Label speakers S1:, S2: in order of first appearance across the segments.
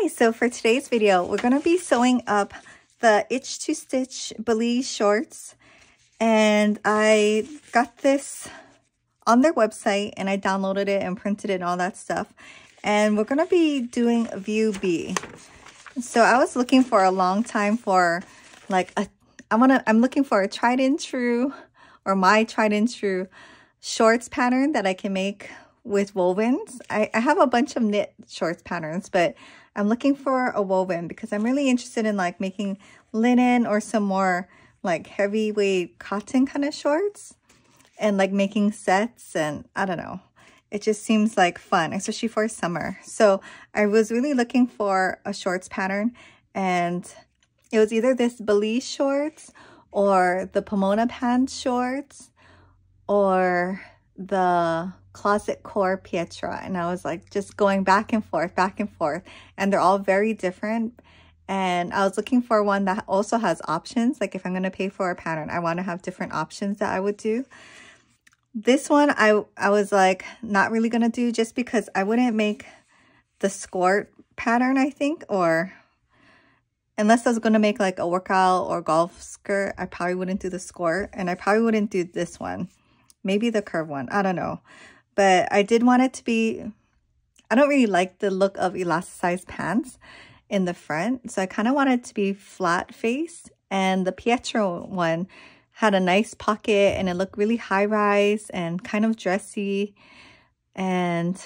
S1: Hi, so for today's video, we're going to be sewing up the Itch to Stitch Belize shorts. And I got this on their website and I downloaded it and printed it and all that stuff. And we're going to be doing view B. So I was looking for a long time for like I'm looking for a tried and true, or my tried and true shorts pattern that I can make with wovens. I have a bunch of knit shorts patterns, but I'm looking for a woven because I'm really interested in like making linen or some more like heavyweight cotton kind of shorts and like making sets, and I don't know. It just seems like fun, especially for summer. So I was really looking for a shorts pattern, and it was either this Belize shorts or the Pomona pants shorts or the Closet Core Pietra. And I was like just going back and forth, and they're all very different. And I was looking for one that also has options. Like if I'm going to pay for a pattern, I want to have different options that I would do. This one I was like not really going to do, just because I wouldn't make the skirt pattern, I think, or unless I was going to make like a workout or golf skirt, I probably wouldn't do the skirt, and I probably wouldn't do this one. Maybe the curve one, I don't know. But I did want it to be, I don't really like the look of elasticized pants in the front. So I kind of wanted it to be flat face. And the Pietra one had a nice pocket and it looked really high rise and kind of dressy. And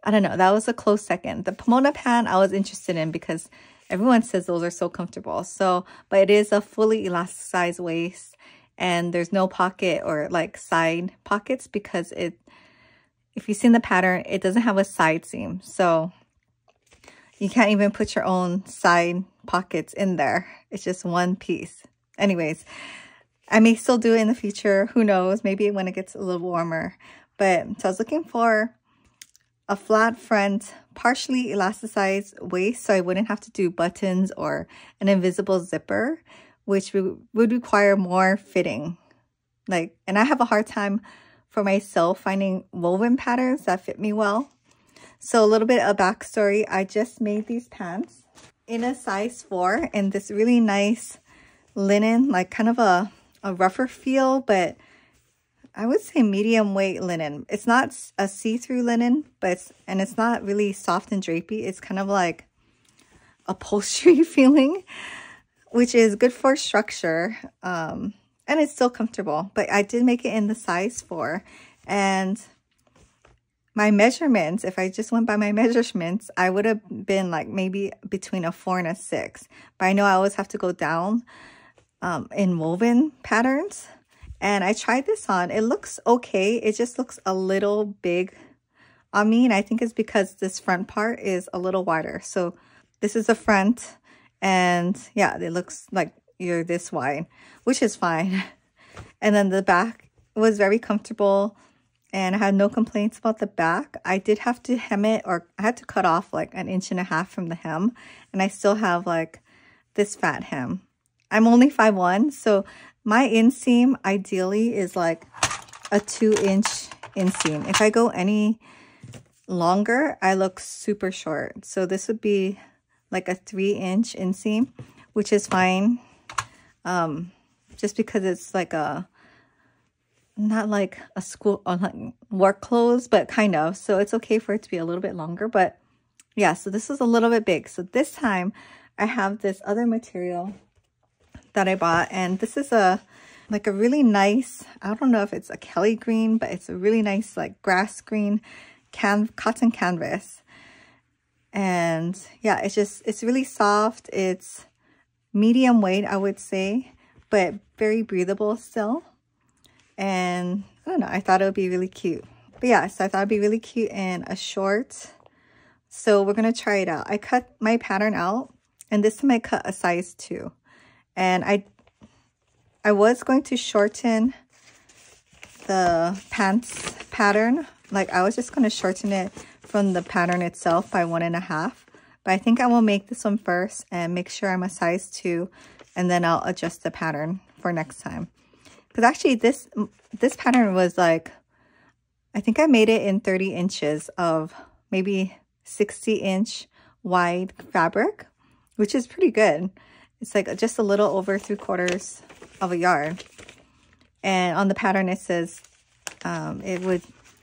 S1: I don't know, that was a close second. The Pomona pant I was interested in because everyone says those are so comfortable. So, but it is a fully elasticized waist, and there's no pocket or like side pockets because if you've seen the pattern, it doesn't have a side seam. So you can't even put your own side pockets in there. It's just one piece. Anyways, I may still do it in the future. Who knows? Maybe when it gets a little warmer. But so I was looking for a flat front, partially elasticized waist, so I wouldn't have to do buttons or an invisible zipper, which would require more fitting. And I have a hard time for myself finding woven patterns that fit me well. So a little bit of backstory. I just made these pants in a size 4 in this really nice linen, like kind of a rougher feel, but I would say medium weight linen. It's not a see-through linen, but it's not really soft and drapey. It's kind of like upholstery feeling, which is good for structure. And it's still comfortable, but I did make it in the size 4. And my measurements, if I just went by my measurements, I would have been like maybe between a 4 and a 6. But I know I always have to go down in woven patterns. And I tried this on. It looks okay. It just looks a little big on me. And I think it's because this front part is a little wider. So this is the front. And yeah, it looks like you're this wide, which is fine. And then the back was very comfortable, and I had no complaints about the back. I did have to hem it, or I had to cut off like 1.5 inches from the hem, and I still have like this fat hem. I'm only 5'1", so my inseam ideally is like a 2-inch inseam. If I go any longer, I look super short. So this would be like a 3-inch inseam, which is fine. Just because it's like not like a school or like work clothes, but kind of. So it's okay for it to be a little bit longer. But yeah, so this is a little bit big. So this time I have this other material that I bought, and this is like a really nice, I don't know if it's a Kelly green, but it's a really nice like grass green cotton canvas. And yeah, it's really soft. It's medium weight, I would say, but very breathable still. And I don't know, I thought it would be really cute. But yeah, so I thought it'd be really cute in a short. So we're going to try it out. I cut my pattern out, and this time I cut a size 2. And I was going to shorten the pants pattern. Like I was just going to shorten it from the pattern itself by 1.5. But I think I will make this one first and make sure I'm a size 2, and then I'll adjust the pattern for next time. Because actually this pattern was like, I think I made it in 30 inches of maybe 60-inch wide fabric, which is pretty good. It's like just a little over 3/4 of a yard. And on the pattern it says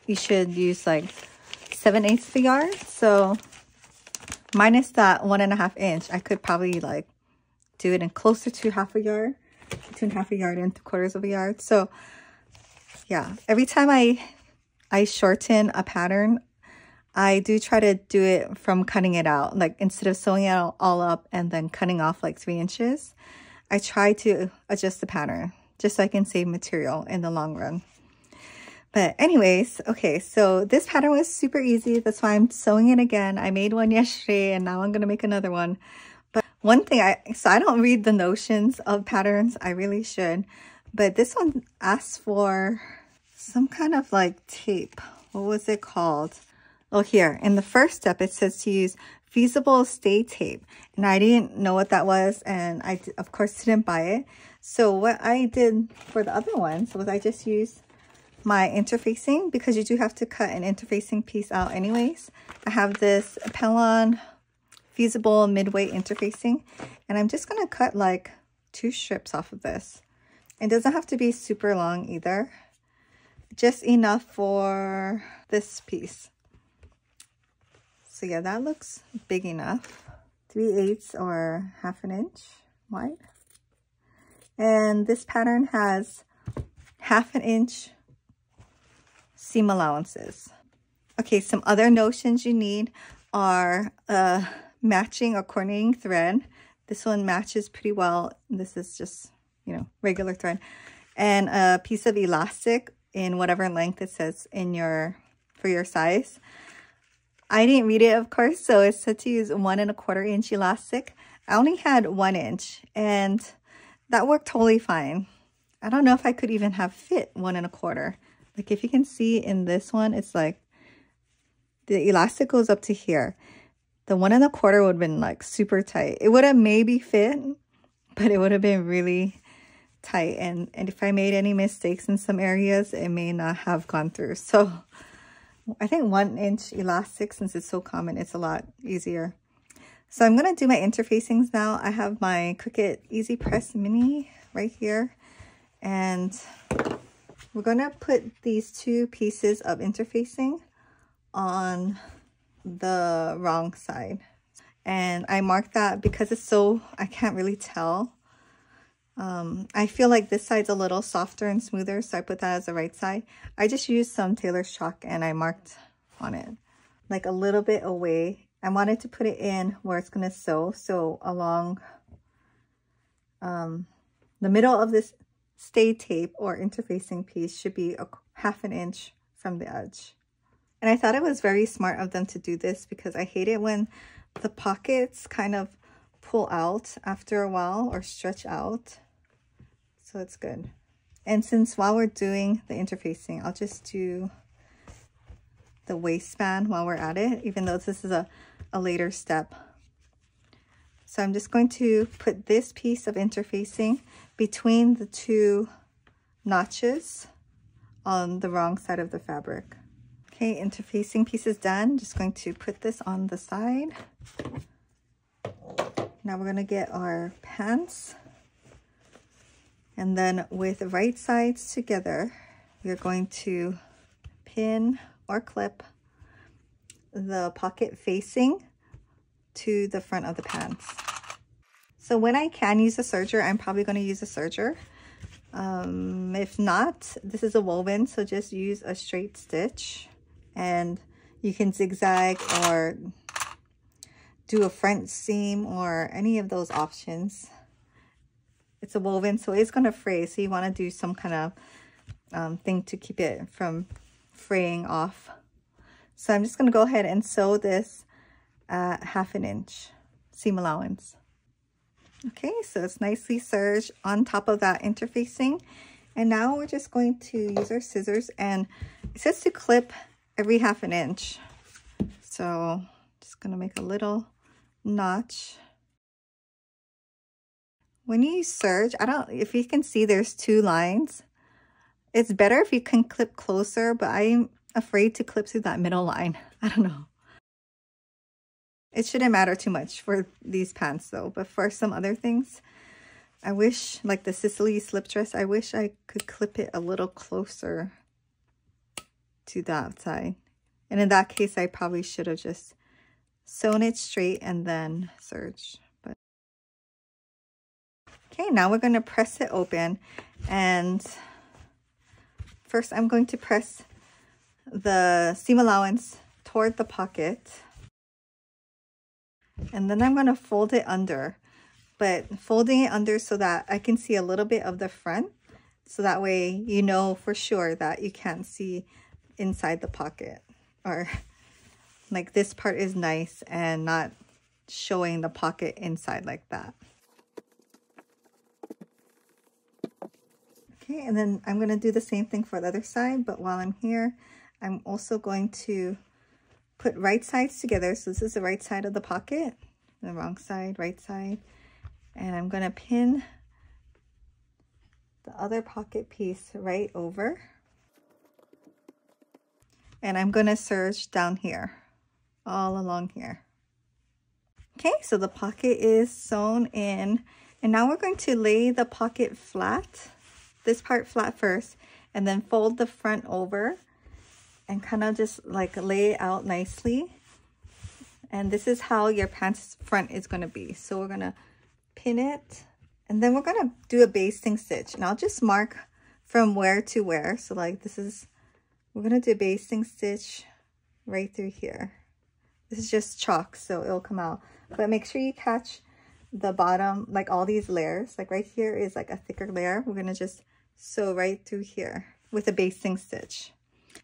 S1: you should use like 7/8 of a yard. So minus that 1.5 inch, I could probably like do it in closer to half a yard, between half a yard and 3/4 of a yard. So yeah, every time I shorten a pattern, I do try to do it from cutting it out. Like instead of sewing it all up and then cutting off like 3 inches, I try to adjust the pattern just so I can save material in the long run. But anyways, okay, so this pattern was super easy. That's why I'm sewing it again. I made one yesterday and now I'm gonna make another one. But one thing, so I don't read the notions of patterns. I really should. But this one asks for some kind of like tape. What was it called? Oh, here in the first step, it says to use feasible stay tape. And I didn't know what that was. And I, of course, didn't buy it. So what I did for the other ones was I just used my interfacing, because you do have to cut an interfacing piece out anyways. I have this Pellon feasible midway interfacing, and I'm just gonna cut like 2 strips off of this. It doesn't have to be super long either, just enough for this piece. So yeah, that looks big enough. 3/8 or 1/2 inch wide. And this pattern has 1/2 inch seam allowances. Okay, some other notions you need are matching or coordinating thread. This one matches pretty well. This is just, you know, regular thread. And a piece of elastic in whatever length it says in for your size. I didn't read it, of course, so it said to use 1.25 inch elastic. I only had 1 inch, and that worked totally fine. I don't know if I could even have fit 1.25. Like if you can see in this one, it's like the elastic goes up to here. The 1.25 would have been like super tight. It would have maybe fit, but it would have been really tight. And if I made any mistakes in some areas, it may not have gone through. So I think 1 inch elastic, since it's so common, it's a lot easier. So I'm going to do my interfacings now. I have my Cricut Easy Press Mini right here. And we're going to put these 2 pieces of interfacing on the wrong side. And I marked that because it's so, I can't really tell. I feel like this side's a little softer and smoother, so I put that as the right side. I just used some Tailor's chalk and I marked on it, like a little bit away. I wanted to put it in where it's going to sew. So along the middle of this stay tape or interfacing piece should be 1/2 inch from the edge. And I thought it was very smart of them to do this, because I hate it when the pockets kind of pull out after a while or stretch out. So it's good. And since while we're doing the interfacing, I'll just do the waistband while we're at it, even though this is a later step. So I'm just going to put this piece of interfacing between the 2 notches on the wrong side of the fabric. Okay, interfacing piece is done. Just going to put this on the side. Now we're going to get our pants. And then with the right sides together, we're going to pin or clip the pocket facing to the front of the pants. So when I can use a serger, I'm probably going to use a serger. If not, this is a woven, so just use a straight stitch. And you can zigzag or do a front seam or any of those options. It's a woven, so it's going to fray. So you want to do some kind of thing to keep it from fraying off. So I'm just going to go ahead and sew this at 1/2 inch seam allowance. Okay, so it's nicely serged on top of that interfacing. And now we're just going to use our scissors, and it says to clip every 1/2 inch. So just going to make a little notch. When you serge, if you can see, there's 2 lines. It's better if you can clip closer, but I'm afraid to clip through that middle line. I don't know. It shouldn't matter too much for these pants though, but for some other things, I wish, like the Sicily slip dress, I wish I could clip it a little closer to the outside. And in that case, I probably should have just sewn it straight and then serged. But okay, now we're going to press it open. And first I'm going to press the seam allowance toward the pocket. And then I'm going to fold it under. But folding it under so that I can see a little bit of the front. So that way you know for sure that you can't see inside the pocket. Or like this part is nice and not showing the pocket inside like that. Okay, and then I'm going to do the same thing for the other side. But while I'm here, I'm also going to put right sides together. So this is the right side of the pocket. The wrong side, right side. And I'm going to pin the other pocket piece right over. And I'm going to serge down here, all along here. Okay, so the pocket is sewn in. And now we're going to lay the pocket flat, this part flat first, and then fold the front over and kind of just like lay it out nicely. And this is how your pants front is going to be. So we're going to pin it, and then we're going to do a basting stitch, and I'll just mark from where to where. So like this is, we're going to do a basting stitch right through here. This is just chalk, so it'll come out, but make sure you catch the bottom, like all these layers. Like right here is like a thicker layer. We're going to just sew right through here with a basting stitch.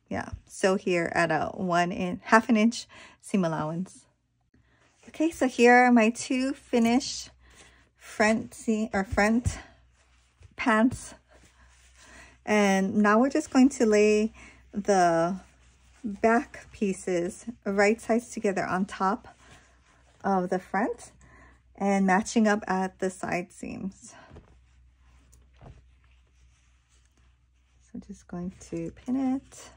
S1: Yeah, sew here at a 1.5 inch seam allowance. Okay, so here are my two finished front pants, and now we're just going to lay the back pieces right sides together on top of the front and matching up at the side seams. So just going to pin it,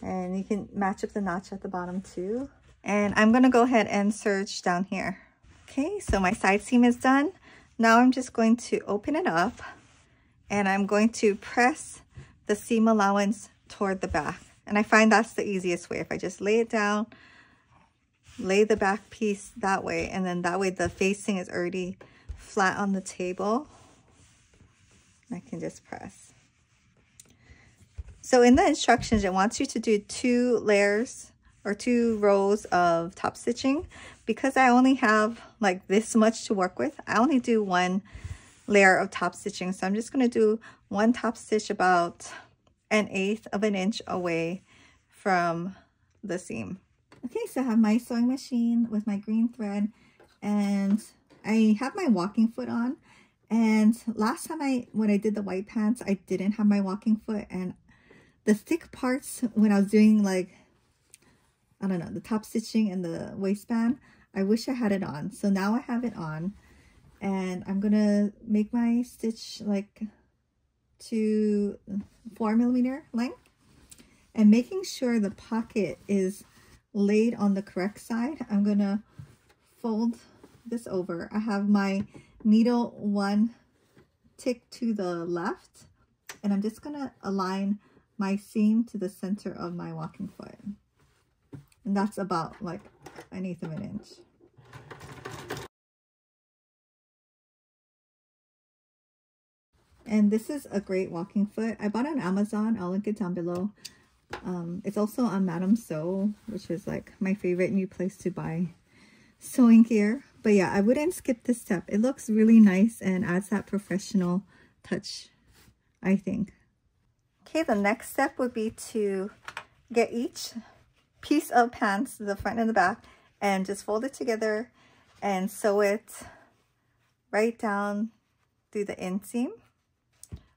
S1: and you can match up the notch at the bottom too. And I'm going to go ahead and serge down here. Okay, so my side seam is done. Now I'm just going to open it up, and I'm going to press the seam allowance toward the back. And I find that's the easiest way. If I just lay it down, lay the back piece that way, and then that way the facing is already flat on the table, I can just press. So in the instructions, it wants you to do 2 layers or 2 rows of top stitching. Because I only have like this much to work with, I only do 1 layer of top stitching. So I'm just going to do 1 top stitch about 1/8 of an inch away from the seam. Okay, so I have my sewing machine with my green thread, and I have my walking foot on. And last time when I did the white pants, I didn't have my walking foot, and the thick parts when I was doing like, I don't know, the top stitching and the waistband, I wish I had it on. So now I have it on, and I'm gonna make my stitch like to 4mm length, and making sure the pocket is laid on the correct side. I'm gonna fold this over. I have my needle 1 tick to the left, and I'm just gonna align my seam to the center of my walking foot. And that's about like 1/8 of an inch. And this is a great walking foot. I bought it on Amazon. I'll link it down below. It's also on Madame Sew, which is like my favorite new place to buy sewing gear. But yeah, I wouldn't skip this step. It looks really nice and adds that professional touch, I think. Okay, the next step would be to get each piece of pants, the front and the back, and just fold it together and sew it right down through the inseam.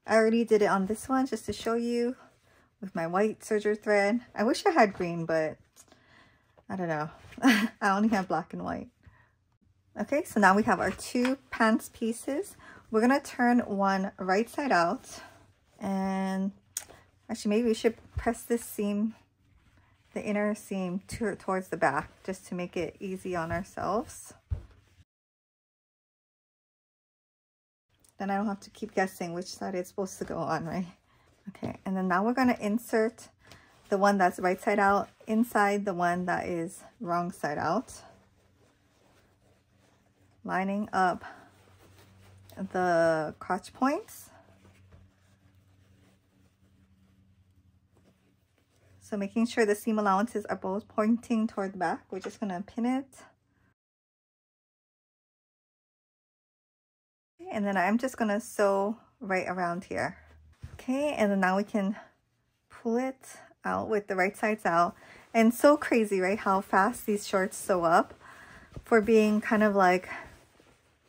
S1: I already did it on this one just to show you with my white serger thread. I wish I had green, but I don't know. I only have black and white. Okay, so now we have our 2 pants pieces. We're gonna turn one right side out, and actually maybe we should press this seam the inner seam towards the back, just to make it easy on ourselves. Then I don't have to keep guessing which side it's supposed to go on, right? Okay, and then now we're going to insert the one that's right side out inside the one that is wrong side out, lining up the crotch points. So making sure the seam allowances are both pointing toward the back. We're just going to pin it. And then I'm just going to sew right around here. Okay, and then now we can pull it out with the right sides out. And so crazy, right, how fast these shorts sew up for being kind of like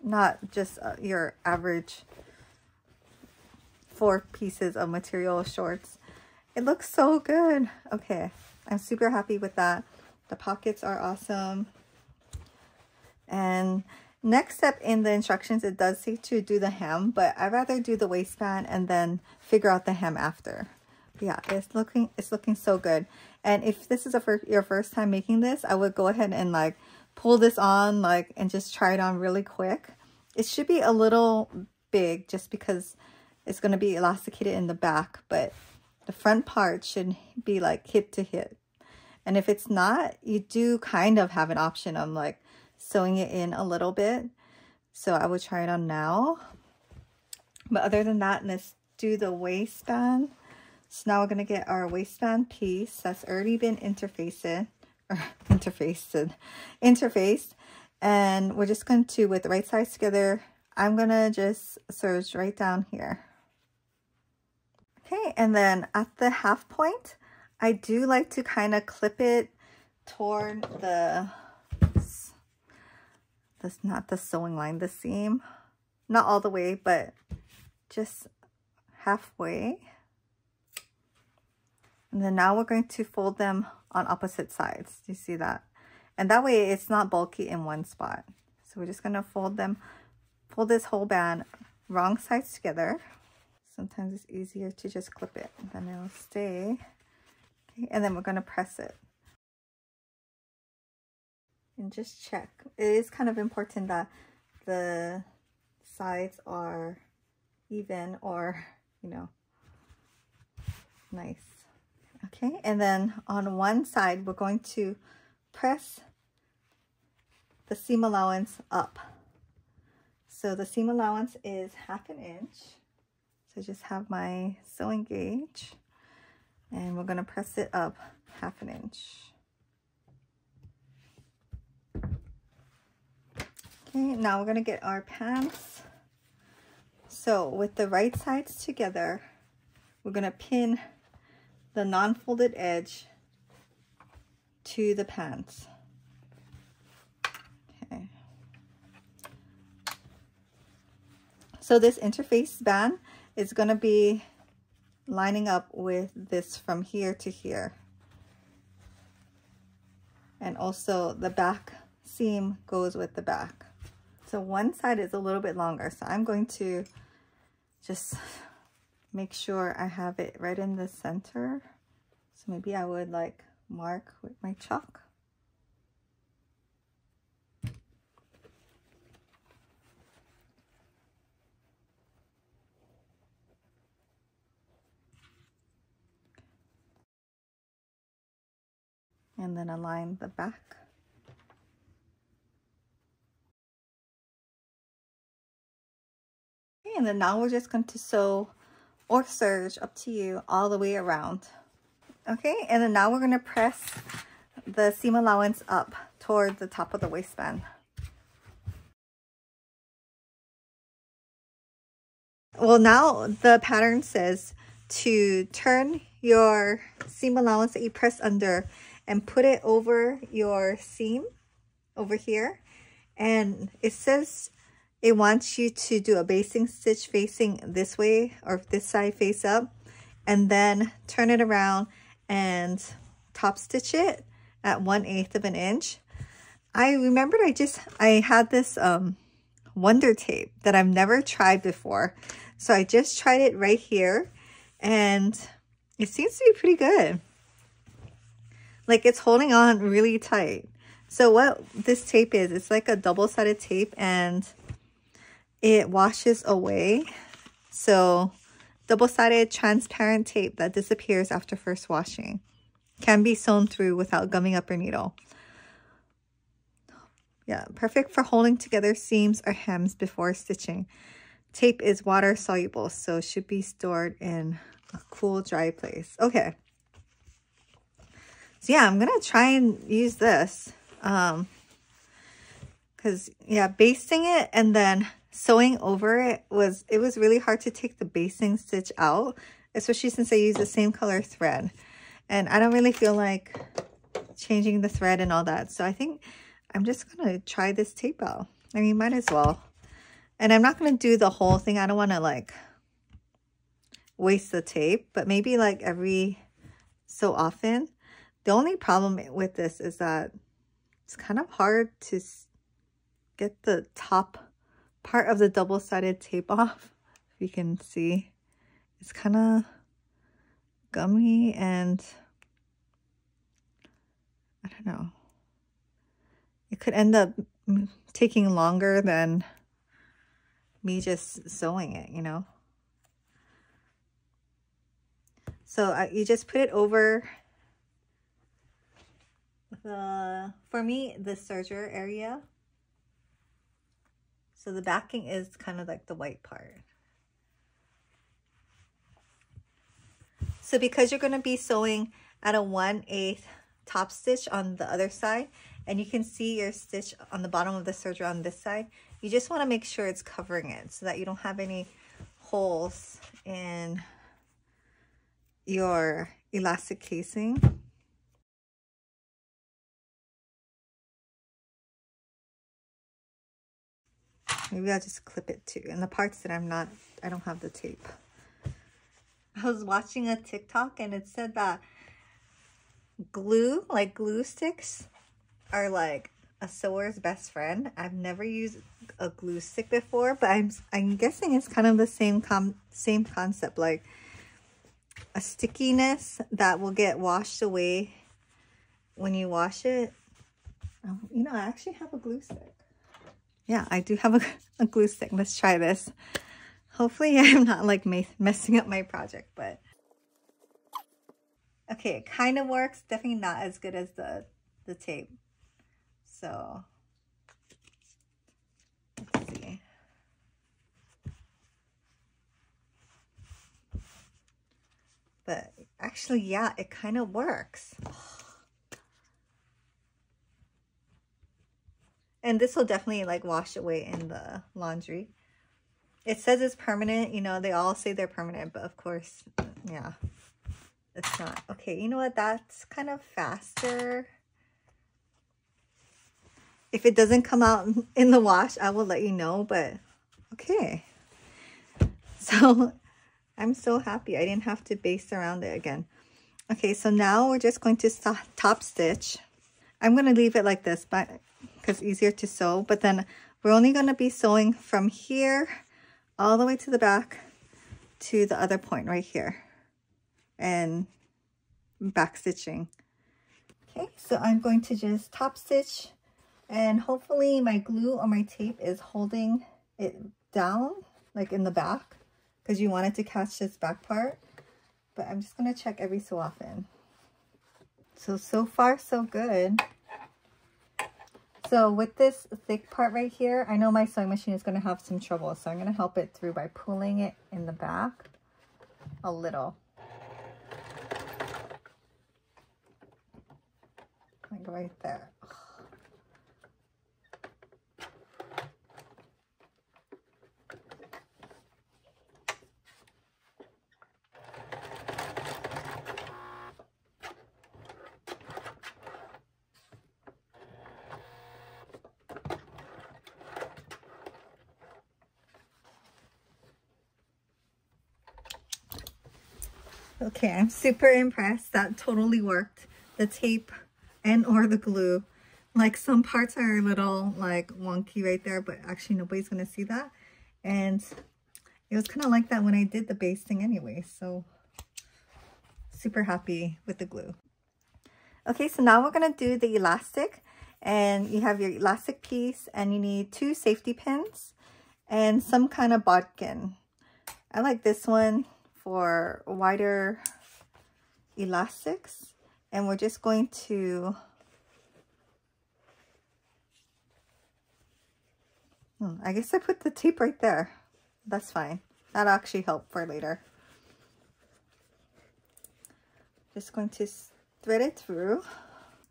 S1: not just your average 4 pieces of material shorts. It looks so good. Okay, I'm super happy with that. The pockets are awesome. And next step in the instructions, it does say to do the hem, but I'd rather do the waistband and then figure out the hem after. But yeah, it's looking so good. And if this is your first time making this, I would go ahead and like pull this on and just try it on really quick. It should be a little big just because it's going to be elasticated in the back, but the front part should be like hip to hip. And if it's not, you do kind of have an option of like sewing it in a little bit. So I would try it on now. But other than that, let's do the waistband. So now we're going to get our waistband piece that's already been interfaced. And we're just going to, with the right sides together, I'm going to just serge right down here. Okay, and then at the half point, I do like to kind of clip it toward not the sewing line, the seam. Not all the way, but just halfway. And then now we're going to fold them on opposite sides. Do you see that? And that way it's not bulky in one spot. So we're just going to fold this whole band wrong sides together. Sometimes it's easier to just clip it, then it'll stay. Okay, and then we're going to press it. And just check. It is kind of important that the sides are even or, you know, nice. Okay, and then on one side, we're going to press the seam allowance up. So the seam allowance is 1/2 inch. So just have my sewing gauge and we're going to press it up 1/2 inch. Okay, now we're going to get our pants. So with the right sides together, we're going to pin the non-folded edge to the pants. Okay. So this interface band is going to be lining up with this from here to here. And also the back seam goes with the back. So one side is a little bit longer. So I'm going to just make sure I have it right in the center. So maybe I would like mark with my chalk. And then align the back. Okay, and then now we're just going to sew or serge, up to you, all the way around. Okay, and then now we're going to press the seam allowance up toward the top of the waistband. Well, now the pattern says to turn your seam allowance that you press under and put it over your seam over here. And it says it wants you to do a basting stitch facing this way or this side face up, and then turn it around and top stitch it at 1/8 of an inch. I remembered I had this Wonder Tape that I've never tried before. So I just tried it right here and it seems to be pretty good. Like it's holding on really tight. So what this tape is, it's like a double-sided tape and it washes away. So double-sided transparent tape that disappears after first washing. Can be sewn through without gumming up your needle. Yeah, perfect for holding together seams or hems before stitching. Tape is water soluble, so should be stored in a cool, dry place. Okay. So yeah, I'm gonna try and use this. Because yeah, basting it and then sewing over it was really hard to take the basting stitch out, especially since I use the same color thread. And I don't really feel like changing the thread and all that. So I think I'm just gonna try this tape out. I mean, might as well. And I'm not gonna do the whole thing. I don't wanna like waste the tape, but maybe like every so often. The only problem with this is that it's kind of hard to get the top part of the double-sided tape off. If you can see, it's kind of gummy and I don't know. It could end up taking longer than me just sewing it, you know? So you just put it over for me, the serger area. So the backing is kind of like the white part. So because you're going to be sewing at a 1/8 top stitch on the other side, and you can see your stitch on the bottom of the serger on this side, you just want to make sure it's covering it so that you don't have any holes in your elastic casing. Maybe I'll just clip it too. And the parts that I don't have the tape. I was watching a TikTok and it said that glue, like glue sticks, are like a sewer's best friend. I've never used a glue stick before, but I'm guessing it's kind of the same concept, like a stickiness that will get washed away when you wash it. You know, I actually have a glue stick. Yeah, I do have a glue stick. Let's try this. Hopefully I'm not like messing up my project, but okay, it kind of works. Definitely not as good as the tape. So let's see. But actually, yeah, it kind of works. And this will definitely like wash away in the laundry. It says it's permanent, you know, they all say they're permanent, but of course, yeah, it's not. Okay, you know what? That's kind of faster. If it doesn't come out in the wash, I will let you know, but okay. So I'm so happy I didn't have to baste around it again. Okay, so now we're just going to top stitch. I'm going to leave it like this, but because it's easier to sew, but then we're only going to be sewing from here all the way to the back to the other point right here and back stitching. Okay, so I'm going to just top stitch, and hopefully my glue or my tape is holding it down like in the back, because you want it to catch this back part. But I'm just going to check every so often. So far so good. So with this thick part right here, I know my sewing machine is going to have some trouble. So I'm going to help it through by pulling it in the back a little. Like right there. Okay, I'm super impressed. That totally worked. The tape and or the glue. Like some parts are a little like wonky right there, but actually nobody's going to see that. And it was kind of like that when I did the basting anyway. So super happy with the glue. Okay, so now we're gonna do the elastic, and you have your elastic piece and you need 2 safety pins and some kind of bodkin. I like this one for wider elastics, and we're just going to I guess I put the tape right there. That's fine. That'll actually help for later. Just going to thread it through.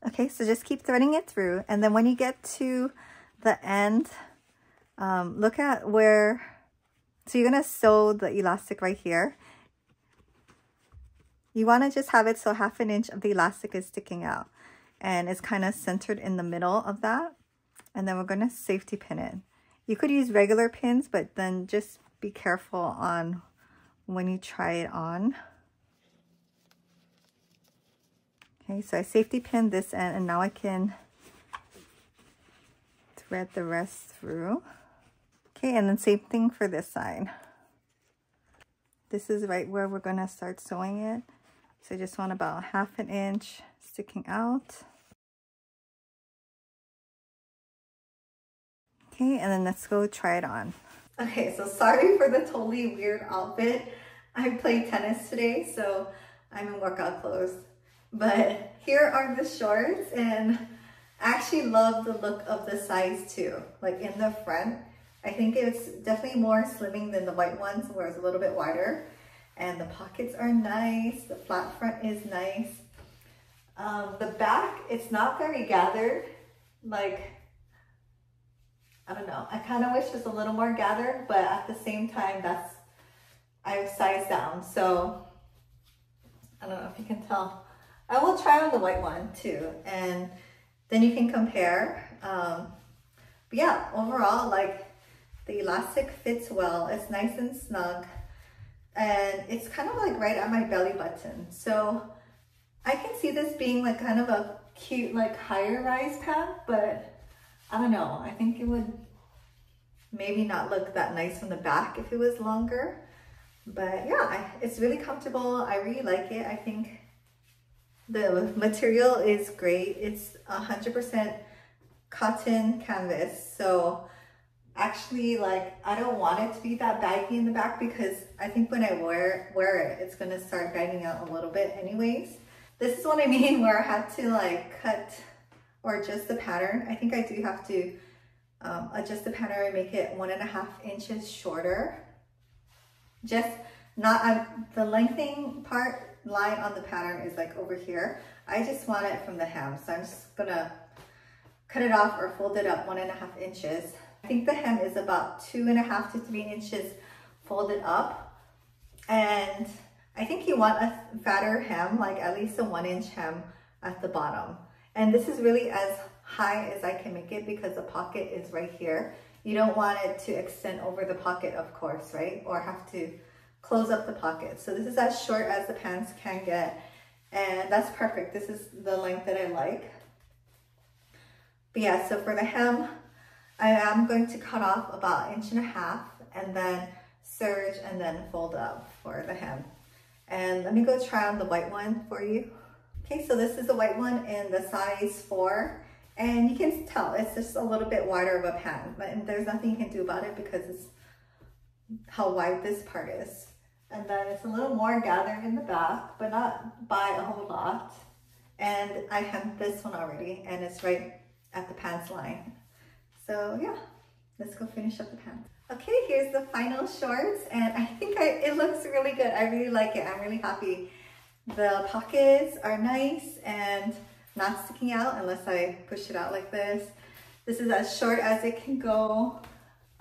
S1: Okay, so just keep threading it through, and then when you get to the end, look at where, so you're gonna sew the elastic right here. You want to just have it so 1/2 inch of the elastic is sticking out, and it's kind of centered in the middle of that. And then we're gonna safety pin it. You could use regular pins, but then just be careful on when you try it on. Okay, so I safety pinned this end, and now I can thread the rest through. Okay, and then same thing for this side. This is right where we're gonna start sewing it. So I just want about 1/2 inch sticking out. Okay, and then let's go try it on. Okay, so sorry for the totally weird outfit. I played tennis today, so I'm in workout clothes. But here are the shorts, and I actually love the look of the size too. Like in the front, I think it's definitely more slimming than the white ones, where it's a little bit wider. And the pockets are nice. The flat front is nice. The back, it's not very gathered. Like, I don't know. I kind of wish it was a little more gathered, but at the same time, I've sized down. So I don't know if you can tell. I will try on the white one too, and then you can compare. But yeah, overall, like the elastic fits well. It's nice and snug, and it's kind of like right at my belly button. So I can see this being like kind of a cute, like higher rise pant, but I don't know. I think it would maybe not look that nice from the back if it was longer. But yeah, it's really comfortable. I really like it. I think the material is great. It's 100% cotton canvas. So actually, like, I don't want it to be that baggy in the back, because I think when I wear it, it's gonna start bagging out a little bit anyways. This is what I mean where I had to like cut or adjust the pattern. I think I do have to adjust the pattern and make it 1.5 inches shorter. Just not the lengthening part line on the pattern is like over here. I just want it from the hem, so I'm just gonna cut it off or fold it up 1.5 inches. I think the hem is about 2.5 to 3 inches folded up, and I think you want a fatter hem, like at least a 1-inch hem at the bottom. And this is really as high as I can make it because the pocket is right here. You don't want it to extend over the pocket, of course, right? Or have to close up the pocket. So this is as short as the pants can get, and that's perfect. This is the length that I like. But yeah, so for the hem, I am going to cut off about 1.5 inches and then serge and then fold up for the hem. And let me go try on the white one for you. Okay, so this is the white one in the size 4. And you can tell it's just a little bit wider of a pant, but there's nothing you can do about it because it's how wide this part is. And then it's a little more gathered in the back, but not by a whole lot. And I hemmed this one already, and it's right at the pants line. So yeah, let's go finish up the pants. Okay, here's the final shorts, and I think it looks really good. I really like it. I'm really happy. The pockets are nice and not sticking out unless I push it out like this. This is as short as it can go.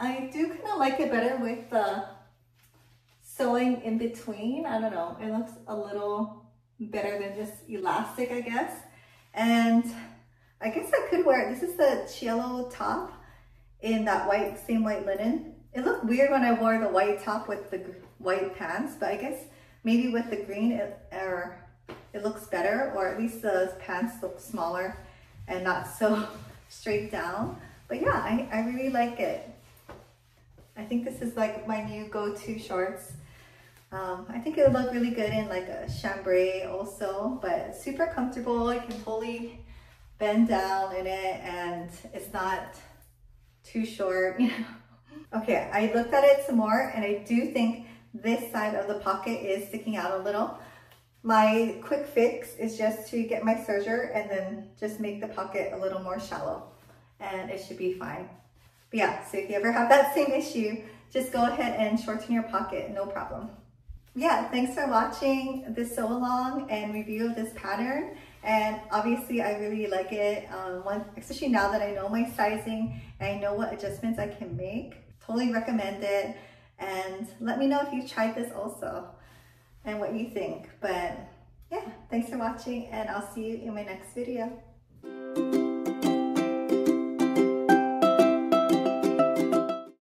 S1: I do kind of like it better with the sewing in between. I don't know, it looks a little better than just elastic, I guess. And I guess I could wear it. This is the Cielo top in that same white linen. It looked weird when I wore the white top with the white pants, but I guess maybe with the green it looks better, or at least the pants look smaller and not so straight down. But yeah, I really like it. I think this is like my new go-to shorts I think it would look really good in like a chambray also, but super comfortable. You can totally bend down in it and it's not too short, you know. Okay, I looked at it some more and I do think this side of the pocket is sticking out a little. My quick fix is just to get my serger and then just make the pocket a little more shallow and it should be fine. But yeah, so if you ever have that same issue, just go ahead and shorten your pocket, no problem. Yeah, thanks for watching this sew along and review of this pattern. And obviously I really like it, especially now that I know my sizing and I know what adjustments I can make. Totally recommend it. And let me know if you've tried this also and what you think. But yeah, thanks for watching and I'll see you in my next video.